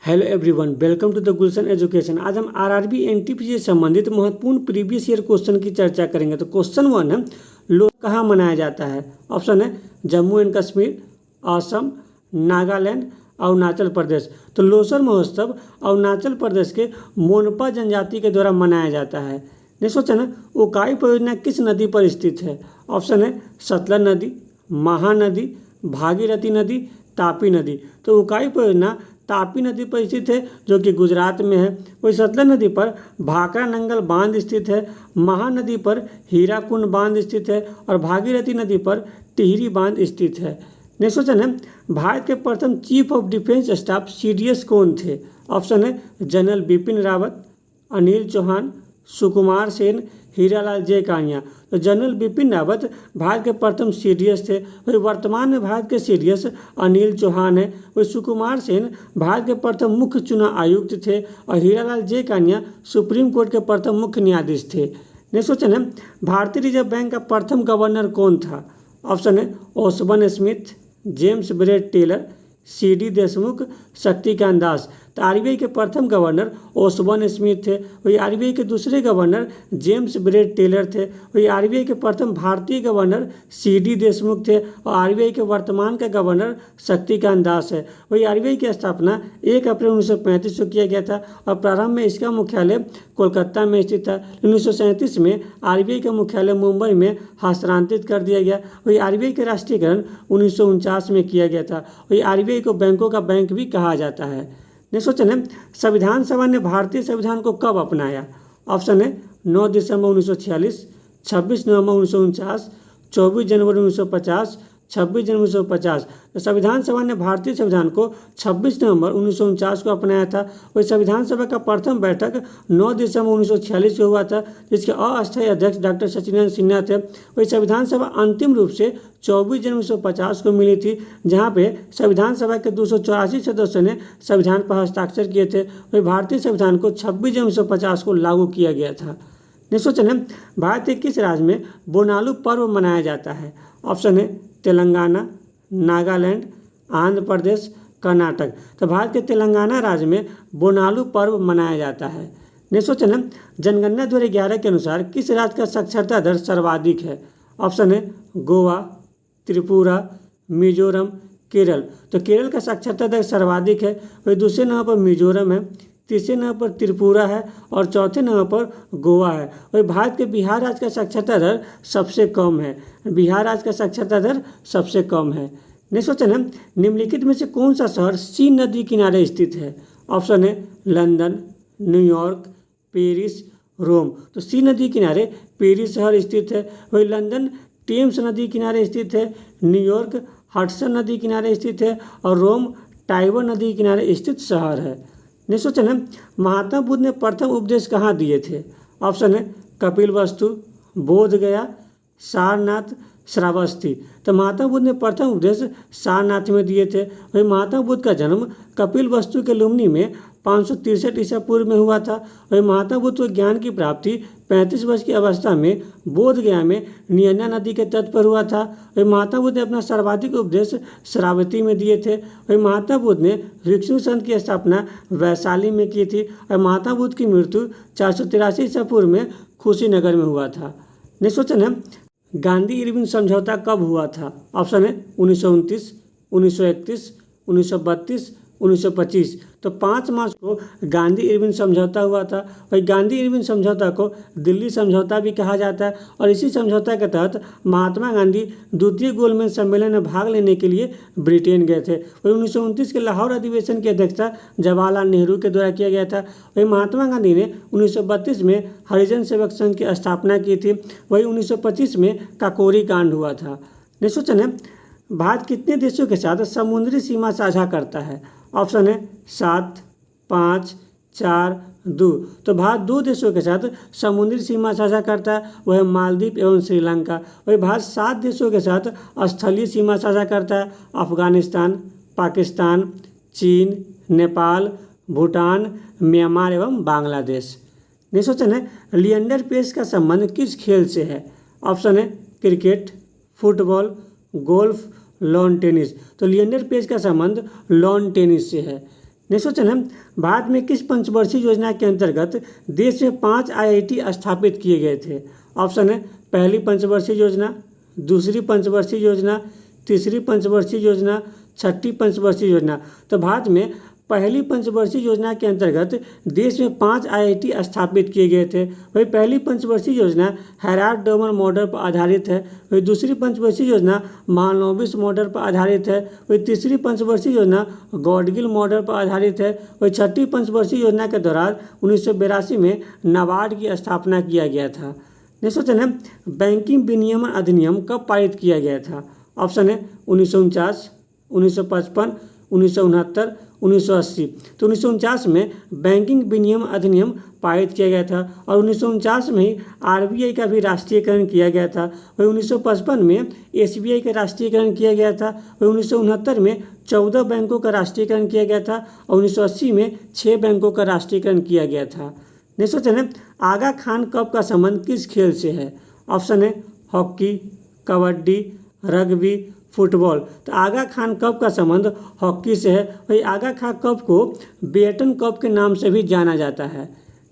Hello everyone, welcome to the Gulshan education. आज हम RRB NTPC से संबंधित महत्वपूर्ण प्रीवियस ईयर क्वेश्चन की चर्चा करेंगे। तो क्वेश्चन 1 है, लोहड़ी कहाँ मनाया जाता है? ऑप्शन है जम्मू एंड कश्मीर, असम, नागालैंड, अरुणाचल प्रदेश। तो लोसर महोत्सव अरुणाचल प्रदेश के मोनपा जनजाति के द्वारा मनाया जाता है। नेक्स्ट क्वेश्चन है, उकाई परियोजना किस नदी पर स्थित है? ऑप्शन है सतलज नदी, महानदी, भागीरथी नदी, तापी नदी। तो उकाई परियोजना तापी नदी पर स्थित है जो कि गुजरात में है। वही सतलज नदी पर भाखड़ा नंगल बांध स्थित है, महानदी पर हीराकुंड बांध स्थित है और भागीरथी नदी पर टिहरी बांध स्थित है। नेक्स्ट क्वेश्चन है, भारत के प्रथम chief of defence staff CDS कौन थे? ऑप्शन है जनरल बिपिन रावत, अनिल चौहान, सुकुमार सेन, हीरालाल जे कानिया। तो जनरल बिपिन रावत भारत के प्रथम सीडीएस थे। वही वर्तमान में भारत के सीडीएस अनिल चौहान है। वही सुकुमार सेन भारत के प्रथम मुख्य चुनाव आयुक्त थे और हीरालाल जे कानिया सुप्रीम कोर्ट के प्रथम मुख्य न्यायाधीश थे। नेक्स्ट क्वेश्चन है, भारतीय रिजर्व बैंक का प्रथम गवर्नर कौन था? ऑप्शन है Osborne Smith, James Braid Taylor, C D Deshmukh, Shaktikanta Das. तो आरबीआई के प्रथम गवर्नर ओसबर्न स्मिथ थे। वही आरबीआई के दूसरे गवर्नर जेम्स ब्रेड टेलर थे। वही आरबीआई के प्रथम भारतीय गवर्नर सीडी देशमुख थे और आरबीआई के वर्तमान का गवर्नर शक्तिकांत दास है। वही आरबीआई की स्थापना 1 अप्रैल 1935 को किया गया था और प्रारंभ में इसका मुख्यालय कोलकाता में स्थित था। 1937 में आरबीआई का मुख्यालय मुंबई में हस्तांतरित कर दिया गया। वही आरबीआई का राष्ट्रीयकरण 1949 में किया गया था। वही आरबीआई को बैंकों का बैंक भी कहा जाता है। नेक्स्ट क्वेश्चन है, संविधान सभा ने भारतीय संविधान को कब अपनाया? ऑप्शन है 9 दिसंबर 1946, 26 नवंबर 1949, 24 जनवरी 1950, 26 जनवरी 1950। तो संविधान सभा ने भारतीय संविधान को 26 नवंबर 1949 को अपनाया था। वही संविधान सभा का प्रथम बैठक 9 दिसंबर 1946 को हुआ था, जिसके अस्थायी अध्यक्ष डॉक्टर सचिदानंद सिन्हा थे। वही संविधान सभा अंतिम रूप से 24 जनवरी 1950 को मिली थी, जहाँ पे संविधान सभा के 284 सदस्यों ने संविधान पर हस्ताक्षर किए थे। वही भारतीय संविधान को 26 जनवरी 1950 को लागू किया गया था। नेक्स्ट क्वेश्चन है, भारत के किस राज्य में बोनालू पर्व मनाया जाता है? ऑप्शन है तेलंगाना, नागालैंड, आंध्र प्रदेश, कर्नाटक। तो भारत के तेलंगाना राज्य में बोनालू पर्व मनाया जाता है। नेक्स्ट क्वेश्चन है, जनगणना 2011 के अनुसार किस राज्य का साक्षरता दर सर्वाधिक है? ऑप्शन है गोवा, त्रिपुरा, मिजोरम, केरल। तो केरल का साक्षरता दर सर्वाधिक है। वही दूसरे नंबर पर मिजोरम है, तीसरे नंबर पर त्रिपुरा है और चौथे नंबर पर गोवा है। वही भारत के बिहार राज्य का साक्षरता दर सबसे कम है। बिहार राज्य का साक्षरता दर सबसे कम है। नेक्स्ट क्वेश्चन है, निम्नलिखित में से कौन सा शहर सी नदी किनारे स्थित है? ऑप्शन है लंदन, न्यूयॉर्क, पेरिस, रोम। तो सी नदी किनारे पेरिस शहर स्थित है। वही लंदन टेम्स नदी किनारे स्थित है, न्यूयॉर्क हडसन नदी किनारे स्थित है और रोम टाइबर नदी किनारे स्थित शहर है। नेक्स्ट क्वेश्चन है, महात्मा बुद्ध ने प्रथम उपदेश कहाँ दिए थे? ऑप्शन है कपिलवस्तु, बोध गया, सारनाथ, श्रावस्ती। तो महात्मा बुद्ध ने प्रथम उपदेश सारनाथ में दिए थे। वही महात्मा बुद्ध का जन्म कपिलवस्तु के लुम्नी में 563 ईसा पूर्व में हुआ था। वही महात्मा बुद्ध को ज्ञान की प्राप्ति 35 वर्ष की अवस्था में बोध गया में नियना नदी के तट पर हुआ था। वही महात्मा बुद्ध ने अपना सर्वाधिक उपदेश श्रावस्ती में दिए थे। वही महात्मा बुद्ध ने भिक्षु संघ की स्थापना वैशाली में की थी और महात्मा बुद्ध की मृत्यु 483 ईसा पूर्व में कुशीनगर में हुआ था। नेक्स्ट क्वेश्चन है, गांधी इरविन समझौता कब हुआ था? ऑप्शन है 1929, 1931, 1932, 1925। तो 5 मार्च को गांधी इरविन समझौता हुआ था। वही गांधी इरविन समझौता को दिल्ली समझौता भी कहा जाता है और इसी समझौता के तहत महात्मा गांधी द्वितीय गोलमेज सम्मेलन में भाग लेने के लिए ब्रिटेन गए थे। वही 1929 के लाहौर अधिवेशन की अध्यक्षता जवाहरलाल नेहरू के द्वारा किया गया था। वही महात्मा गांधी ने 1932 में हरिजन सेवक संघ की स्थापना की थी। वही 1925 में काकोरी कांड हुआ था। नेक्स्ट क्वेश्चन है, भारत कितने देशों के साथ समुद्री सीमा साझा करता है? ऑप्शन है 7, 5, 4, 2। तो भारत 2 देशों के साथ समुद्री सीमा साझा करता है, वह है मालदीव एवं श्रीलंका। वही भारत 7 देशों के साथ स्थलीय सीमा साझा करता है, अफगानिस्तान, पाकिस्तान, चीन, नेपाल, भूटान, म्यांमार एवं बांग्लादेश। नेक्स्ट क्वेश्चन है, लिएंडर पेस का संबंध किस खेल से है? ऑप्शन है cricket, football, golf, lawn tennis. तो लिएंडर पेस का संबंध लॉन टेनिस से है। नेक्स्ट क्वेश्चन है, भारत में किस पंचवर्षीय योजना के अंतर्गत देश में 5 IIT स्थापित किए गए थे? ऑप्शन है पहली पंचवर्षीय योजना, दूसरी पंचवर्षीय योजना, तीसरी पंचवर्षीय योजना, छठी पंचवर्षीय योजना। तो भारत में पहली पंचवर्षीय योजना के अंतर्गत देश में 5 IIT स्थापित किए गए थे। वही पहली पंचवर्षीय योजना हैराल्ड डोमर मॉडल पर आधारित है। वही दूसरी पंचवर्षीय योजना महालनोबिस मॉडल पर आधारित है। वही तीसरी पंचवर्षीय योजना गॉडगिल मॉडल पर आधारित है। वही छठी पंचवर्षीय योजना के दौरान 1982 में नाबार्ड की स्थापना किया गया था। नेक्स्ट क्वेश्चन है, बैंकिंग विनियमन अधिनियम कब पारित किया गया था? ऑप्शन है 1949, 1955, 1969, 1980। तो 1949 में बैंकिंग विनियमन अधिनियम पारित किया गया था और 1949 में ही RBI का भी राष्ट्रीयकरण किया गया था। वही 1955 में SBI का राष्ट्रीयकरण किया गया था। वही 1969 में 14 बैंकों का राष्ट्रीयकरण किया गया था और 1980 में 6 बैंकों का राष्ट्रीयकरण किया गया था। नेक्स्ट क्वेश्चन है, आगा खान कप का संबंध किस खेल से है? ऑप्शन है हॉकी, कबड्डी, रग्बी, फुटबॉल। तो आगा खान कप का संबंध हॉकी से है। वही आगा खान कप को बेटन कप के नाम से भी जाना जाता है।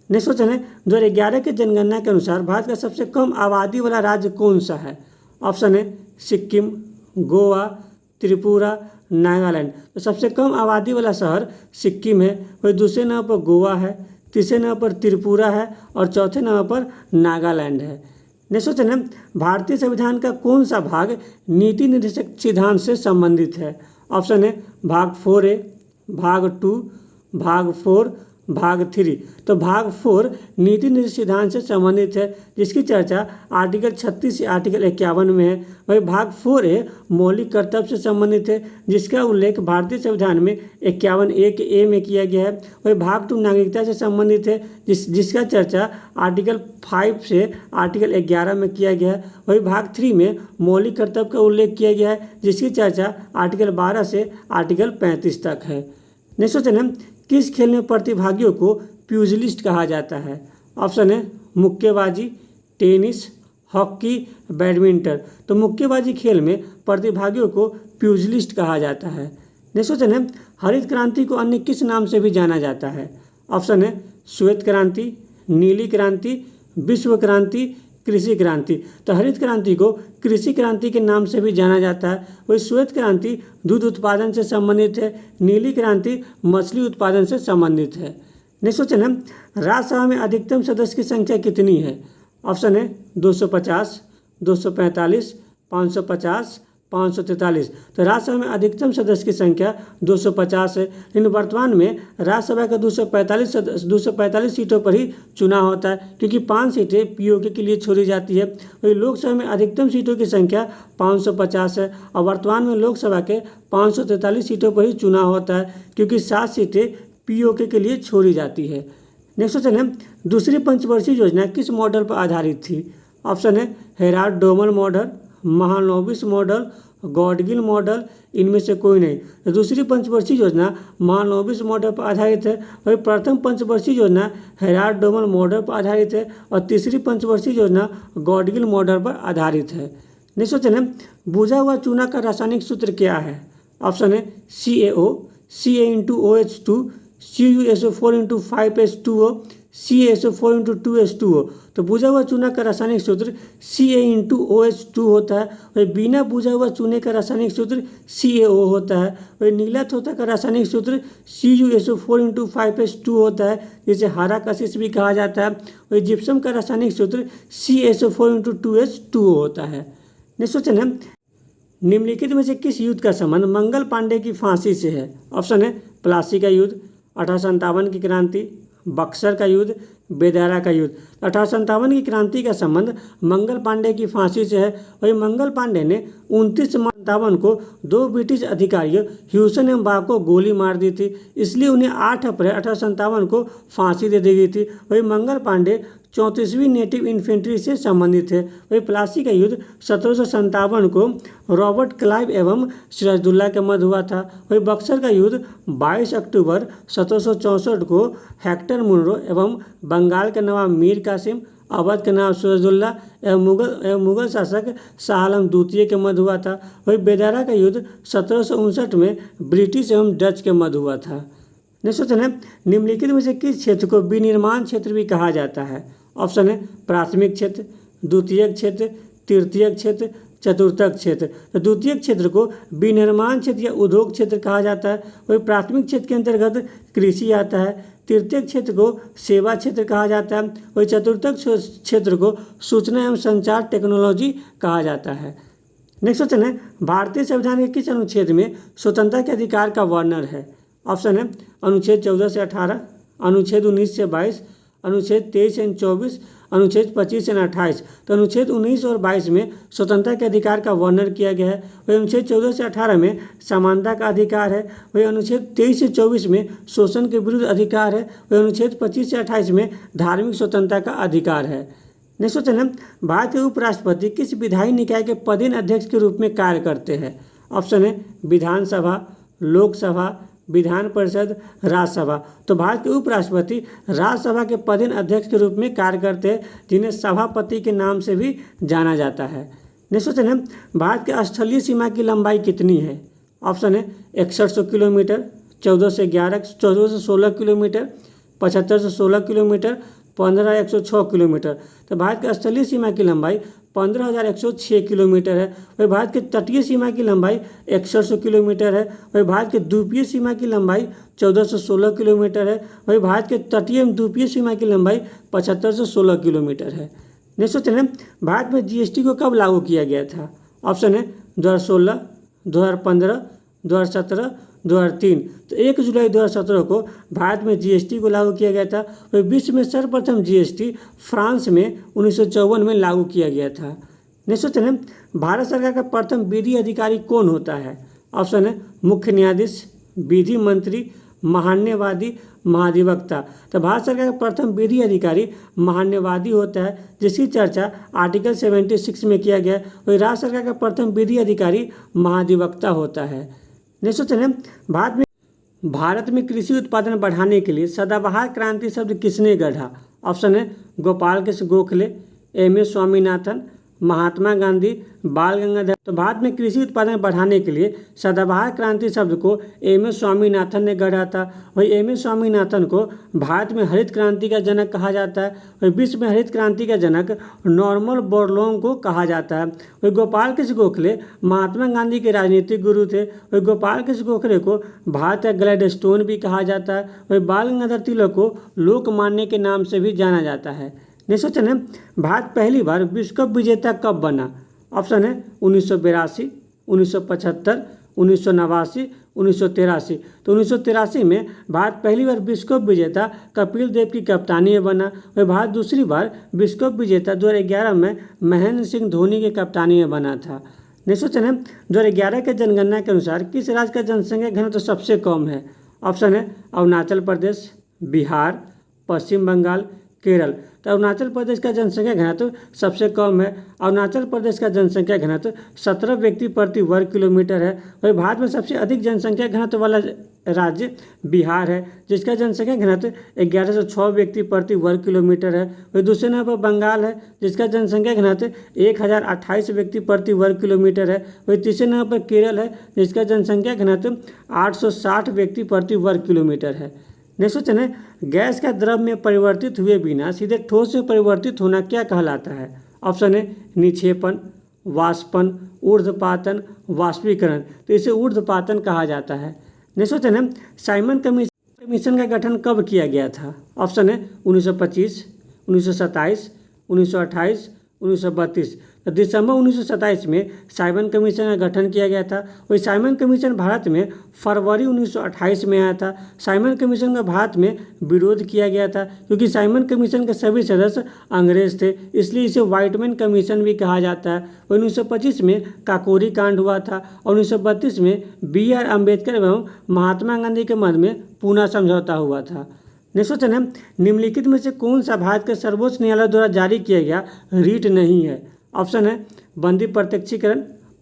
नेक्स्ट क्वेश्चन है, 2011 की जनगणना के अनुसार भारत का सबसे कम आबादी वाला राज्य कौन सा है? ऑप्शन है सिक्किम, गोवा, त्रिपुरा, नागालैंड। तो सबसे कम आबादी वाला शहर सिक्किम है। वही दूसरे नंबर पर गोवा है, तीसरे नंबर पर त्रिपुरा है और चौथे नंबर पर नागालैंड है। नेक्स्ट क्वेश्चन है, भारतीय संविधान का कौन सा भाग नीति निर्देशक सिद्धांत से संबंधित है? ऑप्शन है भाग 4A, भाग 2, भाग 4, भाग 3। तो भाग 4 नीति निर्देशक सिद्धांत से संबंधित है, जिसकी चर्चा आर्टिकल 36 से आर्टिकल 51 में है। वही भाग 4A मौलिक कर्तव्य से संबंधित है, जिसका उल्लेख भारतीय संविधान में 51A के A में किया गया है। वही भाग 2 नागरिकता से संबंधित है, जिसका चर्चा आर्टिकल 5 से आर्टिकल 11 में किया गया है। वही भाग 3 में मौलिक कर्तव्य का उल्लेख किया गया है, जिसकी चर्चा आर्टिकल 12 से आर्टिकल 35 तक है। नेक्स्ट क्वेश्चन है, किस खेल में प्रतिभागियों को प्यूजिलिस्ट कहा जाता है? ऑप्शन है मुक्केबाजी, टेनिस, हॉकी, बैडमिंटन। तो मुक्केबाजी खेल में प्रतिभागियों को प्यूजिलिस्ट कहा जाता है। नेक्स्ट क्वेश्चन है, हरित क्रांति को अन्य किस नाम से भी जाना जाता है? ऑप्शन है श्वेत क्रांति, नीली क्रांति, विश्व क्रांति, कृषि क्रांति। तो हरित क्रांति को कृषि क्रांति के नाम से भी जाना जाता है। वही श्वेत क्रांति दूध उत्पादन से संबंधित है, नीली क्रांति मछली उत्पादन से संबंधित है। नेक्स्ट क्वेश्चन है, राज्यसभा में अधिकतम सदस्य की संख्या कितनी है? ऑप्शन है 250, 245, 550, 543। तो राज्यसभा में अधिकतम सदस्य की संख्या 250 है, लेकिन वर्तमान में राज्यसभा का 245 सीटों पर ही चुनाव होता है, क्योंकि 5 सीटें POK के लिए छोड़ी जाती है। वही लोकसभा में अधिकतम सीटों की संख्या 550 है और वर्तमान में लोकसभा के 543 सीटों पर ही चुनाव होता है, क्योंकि 7 सीटें POK के लिए छोड़ी जाती है। नेक्स्ट क्वेश्चन है, दूसरी पंचवर्षीय योजना किस मॉडल पर आधारित थी? ऑप्शन है Herald Domar model, Mahalanobis model, Gadgil model, इनमें से कोई नहीं। तो दूसरी पंचवर्षीय योजना महालनोबिस मॉडल पर आधारित है। वही प्रथम पंचवर्षीय योजना हैराल्ड डोमर मॉडल पर आधारित है और तीसरी पंचवर्षीय योजना गॉडगिल मॉडल पर आधारित है। नेक्स्ट क्वेश्चन है, बुझा हुआ चूना का रासायनिक सूत्र क्या है? ऑप्शन है CaO, Ca×OH2, CuSO4×5H2O, CaSO4×2H2O। तो बुझा हुआ चूना का रासायनिक सूत्र Ca×OH2 होता है। वही बिना बुझा हुआ चूने का रासायनिक सूत्र CaO होता है। वही नीला तोता का रासायनिक सूत्र CuSO4×5H2 होता है, जिसे हरा कशिश भी कहा जाता है। वही जिप्सम का रासायनिक सूत्र CaSO4×2H2O होता है। नेक्स्ट क्वेश्चन है, निम्नलिखित में से किस युद्ध का संबंध मंगल पांडे की फांसी से है? ऑप्शन है प्लासी का युद्ध, 1857 की क्रांति, बक्सर का युद्ध, बेदारा का युद्ध। 1857 की क्रांति का संबंध मंगल पांडे की फांसी से है। वही मंगल पांडे ने 29 मार्च 1957 को 2 ब्रिटिश अधिकारियों ह्यूसन एवं बाग को गोली मार दी थी, इसलिए उन्हें 8 अप्रैल 1857 को फांसी दे दी गई थी। वही मंगल पांडे 34वीं नेटिव इन्फेंट्री से संबंधित है। वही प्लासी का युद्ध 1757 को रॉबर्ट क्लाइव एवं सिराजुद्दौला के मध्य हुआ था। वही बक्सर का युद्ध 22 अक्टूबर 1764 को हेक्टर मुनरो एवं बंगाल के नवाब मीर कासिम, अवध के नवाब सिराजुद्दौला एवं मुगल शासक शाह आलम द्वितीय के मध्य हुआ था। वही बेदारा का युद्ध 1759 में ब्रिटिश एवं डच के मध्य हुआ था। नेक्स्ट क्वेश्चन है, निम्नलिखित में से किस क्षेत्र को विनिर्माण क्षेत्र भी कहा जाता है? ऑप्शन है प्राथमिक क्षेत्र, द्वितीयक क्षेत्र, तृतीयक क्षेत्र, चतुर्थक क्षेत्र। तो द्वितीयक क्षेत्र को विनिर्माण क्षेत्र या उद्योग क्षेत्र कहा जाता है। वही प्राथमिक क्षेत्र के अंतर्गत कृषि आता है। तृतीयक क्षेत्र को सेवा क्षेत्र कहा जाता है। वही चतुर्थक क्षेत्र को सूचना एवं संचार टेक्नोलॉजी कहा जाता है। नेक्स्ट क्वेश्चन है, भारतीय संविधान के किस अनुच्छेद में स्वतंत्रता के अधिकार का वर्णन है? ऑप्शन है अनुच्छेद 14 से 18, अनुच्छेद 19 से 22, अनुच्छेद 23 से 24, अनुच्छेद 25 से 28। तो अनुच्छेद 19 और 22 में स्वतंत्रता के अधिकार का वर्णन किया गया है। वही अनुच्छेद 14 से 18 में समानता का अधिकार है। वही अनुच्छेद 23 से 24 में शोषण के विरुद्ध अधिकार है। वही अनुच्छेद 25 से 28 में धार्मिक स्वतंत्रता का अधिकार है। नेक्स्ट क्वेश्चन है, भारत के उपराष्ट्रपति किस विधायी निकाय के पदेन अध्यक्ष के रूप में कार्य करते हैं? ऑप्शन है विधानसभा, लोकसभा, विधान परिषद, राज्यसभा। तो भारत के उपराष्ट्रपति राज्यसभा के पदेन अध्यक्ष के रूप में कार्य करते हैं, जिन्हें सभापति के नाम से भी जाना जाता है। नेक्स्ट क्वेश्चन है, भारत के स्थलीय सीमा की लंबाई कितनी है? ऑप्शन है 6100 किलोमीटर, 14 से 16 किलोमीटर, 75 से 16 किलोमीटर, 15106 किलोमीटर। तो भारत की स्थलीय सीमा की लंबाई 15106 किलोमीटर है। वही भारत की तटीय सीमा की लंबाई 6100 किलोमीटर है। वही भारत की द्वीपीय सीमा की लंबाई 1416 किलोमीटर है। वही भारत के तटीय एवं द्वीपीय सीमा की लंबाई 7516 किलोमीटर है। नेक्स्ट क्वेश्चन है, भारत में जीएसटी को कब लागू किया गया था? ऑप्शन है 2016, 2015, 2017, 2003। तो 1 जुलाई 2017 को भारत में जीएसटी को लागू किया गया था। वही विश्व में सर्वप्रथम जीएसटी फ्रांस में 1954 में लागू किया गया था। नेक्स्ट क्वेश्चन है, भारत सरकार का प्रथम विधि अधिकारी कौन होता है? ऑप्शन है मुख्य न्यायाधीश, विधि मंत्री, महान्यायवादी, महाधिवक्ता। तो भारत सरकार का प्रथम विधि अधिकारी महान्यायवादी होता है, जिसकी चर्चा आर्टिकल 76 में किया गया है। वही राज्य सरकार का प्रथम विधि अधिकारी महाधिवक्ता होता है। नेक्स्ट क्वेश्चन है, भारत में कृषि उत्पादन बढ़ाने के लिए सदाबहार क्रांति शब्द किसने गढ़ा? ऑप्शन है गोपाल कृष्ण गोखले, एम.एस. स्वामीनाथन, महात्मा गांधी, बाल गंगाधर। तो भारत में कृषि उत्पादन बढ़ाने के लिए सदाबहार क्रांति शब्द को एम.एस. स्वामीनाथन ने गढ़ा था। वही एम.एस. स्वामीनाथन को भारत में हरित क्रांति का जनक कहा जाता है। वही विश्व में हरित क्रांति का जनक नॉर्मन बोरलॉग को कहा जाता है। वही गोपाल कृष्ण गोखले महात्मा गांधी के राजनीतिक गुरु थे। वही गोपाल कृष्ण गोखले को भारत का ग्लैडस्टोन भी कहा जाता है। वही बाल गंगाधर तिलक को लोकमान्य के नाम से भी जाना जाता है। नेक्स्ट क्वेश्चन है, भारत पहली बार विश्व कप विजेता कब बना? ऑप्शन है 1982, 1975, 1989, 1983। तो 1983 में भारत पहली बार विश्व कप विजेता कपिल देव की कप्तानी में बना। वह भारत दूसरी बार विश्व कप विजेता 2011 में महेंद्र सिंह धोनी की कप्तानी में बना था। नेक्स्ट क्वेश्चन है, 2011 के जनगणना के अनुसार किस राज्य का जनसंख्या घनत्व सबसे कम है? ऑप्शन है अरुणाचल प्रदेश, बिहार, पश्चिम बंगाल, केरल। तो अरुणाचल प्रदेश का जनसंख्या घनत्व सबसे कम है। अरुणाचल प्रदेश का जनसंख्या घनत्व 17 व्यक्ति प्रति वर्ग किलोमीटर है। वही भारत में सबसे अधिक जनसंख्या घनत्व वाला राज्य बिहार है, जिसका जनसंख्या घनत्व 1106 व्यक्ति प्रति वर्ग किलोमीटर है। वही दूसरे नंबर पर बंगाल है, जिसका जनसंख्या घनत्व 1028 व्यक्ति प्रति वर्ग किलोमीटर है। वही तीसरे नंबर पर केरल है, जिसका जनसंख्या घनत्व 860 व्यक्ति प्रति वर्ग किलोमीटर है। नेक्स्ट क्वेश्चन है, गैस का द्रव में परिवर्तित हुए बिना सीधे ठोस में परिवर्तित होना क्या कहलाता है? ऑप्शन है निक्षेपण, वाष्पन, ऊर्ध्वपातन, वाष्पीकरण। तो इसे ऊर्ध्वपातन कहा जाता है। नेक्स्ट क्वेश्चन है, साइमन कमीशन का गठन कब किया गया था? ऑप्शन है 1925, 1927, 1928, 1932। तो दिसंबर 1927 में साइमन कमीशन का गठन किया गया था। वही साइमन कमीशन भारत में फरवरी 1928 में आया था। साइमन कमीशन का भारत में विरोध किया गया था, क्योंकि साइमन कमीशन के सभी सदस्य अंग्रेज थे, इसलिए इसे व्हाइटमैन कमीशन भी कहा जाता है। 1925 में काकोरी कांड हुआ था और 1932 में B.R. अम्बेडकर एवं महात्मा गांधी के मध्य में पूना समझौता हुआ था। नेक्स्ट क्वेश्चन है, निम्नलिखित में से कौन सा भारत के सर्वोच्च न्यायालय द्वारा जारी किया गया रीट नहीं है? ऑप्शन है बंदी प्रत्यक्षीकरण,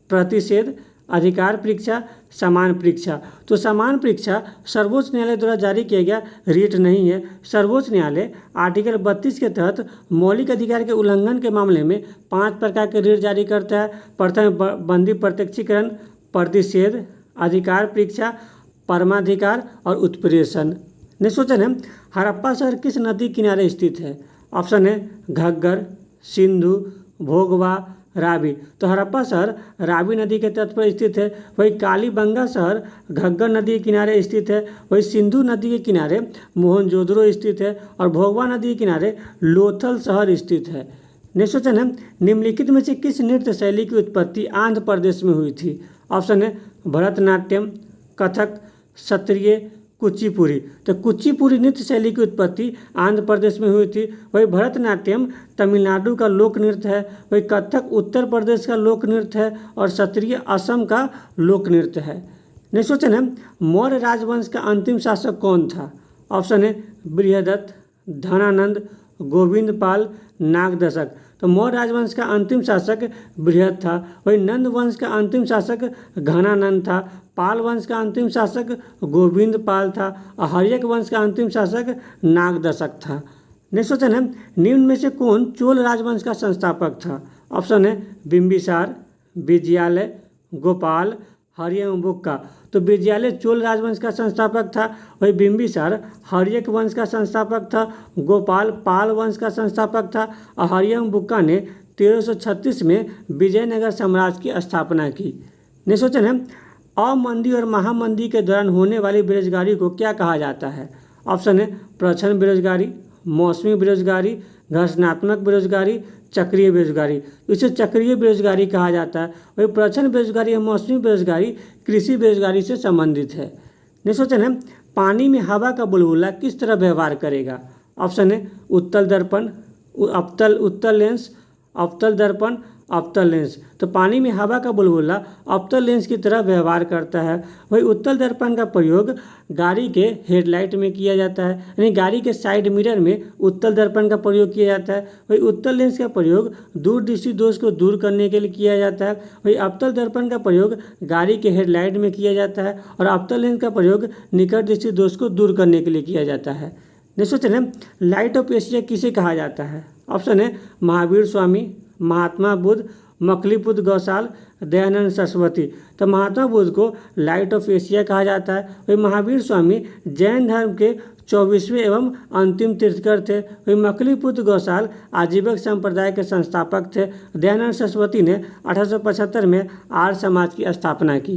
प्रतिषेध, अधिकार परीक्षा, समान परीक्षा। तो समान परीक्षा सर्वोच्च न्यायालय द्वारा जारी किया गया रीट नहीं है। सर्वोच्च न्यायालय आर्टिकल 32 के तहत मौलिक अधिकार के उल्लंघन के मामले में 5 प्रकार के रीट जारी करता है। प्रथम बंदी प्रत्यक्षीकरण, प्रतिषेध, अधिकार परीक्षा, परमाधिकार और उत्प्रेषण। नेक्स्ट क्वेश्चन है, हड़प्पा शहर किस नदी किनारे स्थित है? ऑप्शन है घग्गर, सिंधु, भोगवा, रावी। तो हड़प्पा शहर रावी नदी के तट पर स्थित है। वही कालीबंगा शहर घग्गर नदी के किनारे स्थित है। वही सिंधु नदी के किनारे मोहनजोदड़ो स्थित है और भोगवा नदी के किनारे लोथल शहर स्थित है। नेक्स्ट क्वेश्चन है, निम्नलिखित में से किस नृत्य शैली की उत्पत्ति आंध्र प्रदेश में हुई थी? ऑप्शन है भरतनाट्यम, कथक, क्षत्रिय, कुचिपुड़ी। तो कुचिपुड़ी नृत्य शैली की उत्पत्ति आंध्र प्रदेश में हुई थी। वही भरतनाट्यम तमिलनाडु का लोक नृत्य है। वही कथक उत्तर प्रदेश का लोक नृत्य है और क्षत्रिय असम का लोक नृत्य है। नेक्स्ट क्वेश्चन है, मौर्य राजवंश का अंतिम शासक कौन था? ऑप्शन है बृहदत्त, धनानंद, गोविंदपाल, नागदशक। तो मौर्य राजवंश का अंतिम शासक बृहद था। वही नंद वंश का अंतिम शासक घनानंद था। पाल वंश का अंतिम शासक गोविंदपाल था और हर्यक वंश का अंतिम शासक नागदशक था। नेक्स्ट क्वेश्चन है, निम्न में से कौन चोल राजवंश का संस्थापक था? ऑप्शन है बिंबिसार, विजयालय, गोपाल, हरियंबुक्का। तो विजयालय चोल राजवंश का संस्थापक था। वही बिंबिसार हर्यक वंश का संस्थापक था। गोपाल पाल वंश का संस्थापक था और हरियंबुक्का ने 1336 में विजयनगर साम्राज्य की स्थापना की। नेक्स्ट क्वेश्चन है, अमंदी और महामंदी के दौरान होने वाली बेरोजगारी को क्या कहा जाता है? ऑप्शन है प्रच्छन्न बेरोजगारी, मौसमी बेरोजगारी, घर्षणात्मक बेरोजगारी, चक्रीय बेरोजगारी। इसे चक्रीय बेरोजगारी कहा जाता है। वही प्रच्छन्न बेरोजगारी या मौसमी बेरोजगारी कृषि बेरोजगारी से संबंधित है। नेक्स्ट क्वेश्चन है, पानी में हवा का बुलबुला किस तरह व्यवहार करेगा? ऑप्शन है उत्तल दर्पण, उत्तल लेंस, अवतल दर्पण, अवतल लेंस। तो पानी में हवा का बुलबुला अवतल लेंस की तरह व्यवहार करता है। वही उत्तल दर्पण का प्रयोग गाड़ी के हेडलाइट में किया जाता है, यानी गाड़ी के साइड मिरर में उत्तल दर्पण का प्रयोग किया जाता है। वही उत्तल लेंस का प्रयोग दूर दृष्टि दोष को दूर करने के लिए किया जाता है। वही अवतल दर्पण का प्रयोग गाड़ी के हेडलाइट में किया जाता है और अवतल लेंस का प्रयोग निकट दृष्टि दोष को दूर करने के लिए किया जाता है। नेक्स्ट क्वेश्चन है, लाइट ऑफ एशिया किसे कहा जाता है? ऑप्शन है महावीर स्वामी, महात्मा बुद्ध, मकलीपुत्र गौसाल, दयानंद सरस्वती। तो महात्मा बुद्ध को लाइट ऑफ एशिया कहा जाता है। वही महावीर स्वामी जैन धर्म के 24वें एवं अंतिम तीर्थकर थे। वही मकलीपुत्र गौसाल आजीवक संप्रदाय के संस्थापक थे। दयानंद सरस्वती ने 1875 में आर्य समाज की स्थापना की।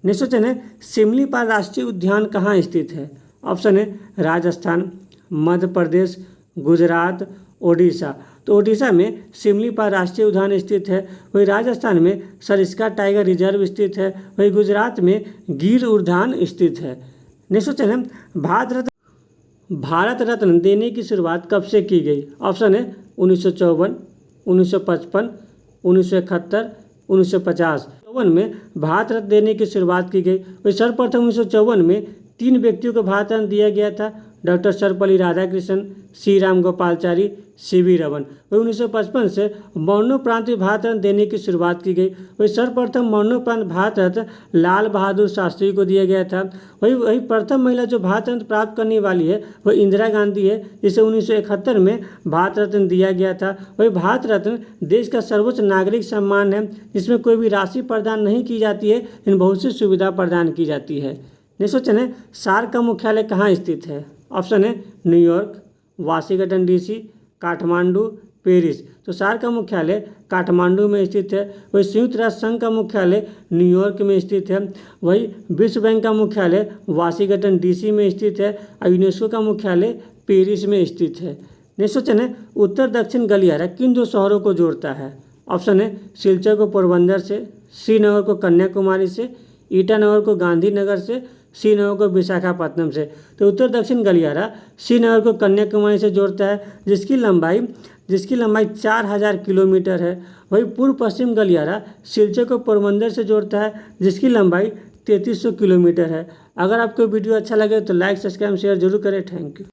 नेक्स्ट क्वेश्चन है, सिमलीपाल राष्ट्रीय उद्यान कहाँ स्थित है? ऑप्शन है राजस्थान, मध्य प्रदेश, गुजरात, ओडिशा। तो ओडिशा में सिमलीपाल राष्ट्रीय उद्यान स्थित है। वही राजस्थान में सरिस्का टाइगर रिजर्व स्थित है। वही गुजरात में गिर उद्यान स्थित है। नेक्स्ट क्वेश्चन है, भारत रत्न देने की शुरुआत कब से की गई? ऑप्शन है 1954, 1955, 1971, 1950। 1954 में भारत रत्न देने की शुरुआत की गई। वही सर्वप्रथम 1954 में 3 व्यक्तियों को भारत रत्न दिया गया था, डॉक्टर सर्वपल्ली राधाकृष्णन, श्री राम गोपालचारी, सी.वी. रमन। वही 1955 से मरणोपरांत भारत रत्न देने की शुरुआत की गई। वही सर्वप्रथम मरणोपरांत भारत रत्न लाल बहादुर शास्त्री को दिया गया था। वही प्रथम महिला जो भारत रत्न प्राप्त करने वाली है वह इंदिरा गांधी है, जिसे 1971 में भारत रत्न दिया गया था। वही भारत रत्न देश का सर्वोच्च नागरिक सम्मान है, जिसमें कोई भी राशि प्रदान नहीं की जाती है, इन बहुत सी सुविधा प्रदान की जाती है। नेक्स्ट क्वेश्चन है, सार्क का मुख्यालय कहाँ स्थित है? ऑप्शन है New York, Washington DC, Kathmandu, Paris. तो सार्क का मुख्यालय काठमांडू में स्थित है। वही संयुक्त राष्ट्र संघ का मुख्यालय न्यूयॉर्क में स्थित है। वही विश्व बैंक का मुख्यालय वाशिंगटन डीसी में स्थित है और यूनेस्को का मुख्यालय पेरिस में स्थित है। नेक्स्ट क्वेश्चन है, उत्तर दक्षिण गलियारा किन 2 शहरों को जोड़ता है? ऑप्शन है सिलचर को पोरबंदर से, श्रीनगर को कन्याकुमारी से, ईटानगर को गांधीनगर से, श्रीनगर को विशाखापट्टनम से। तो उत्तर दक्षिण गलियारा श्रीनगर को कन्याकुमारी से जोड़ता है, जिसकी लंबाई 4000 किलोमीटर है। वही पूर्व पश्चिम गलियारा सिलचर को पोरबंदर से जोड़ता है, जिसकी लंबाई 3300 किलोमीटर है। अगर आपको वीडियो अच्छा लगे तो लाइक, सब्सक्राइब, शेयर जरूर करें। Thank you.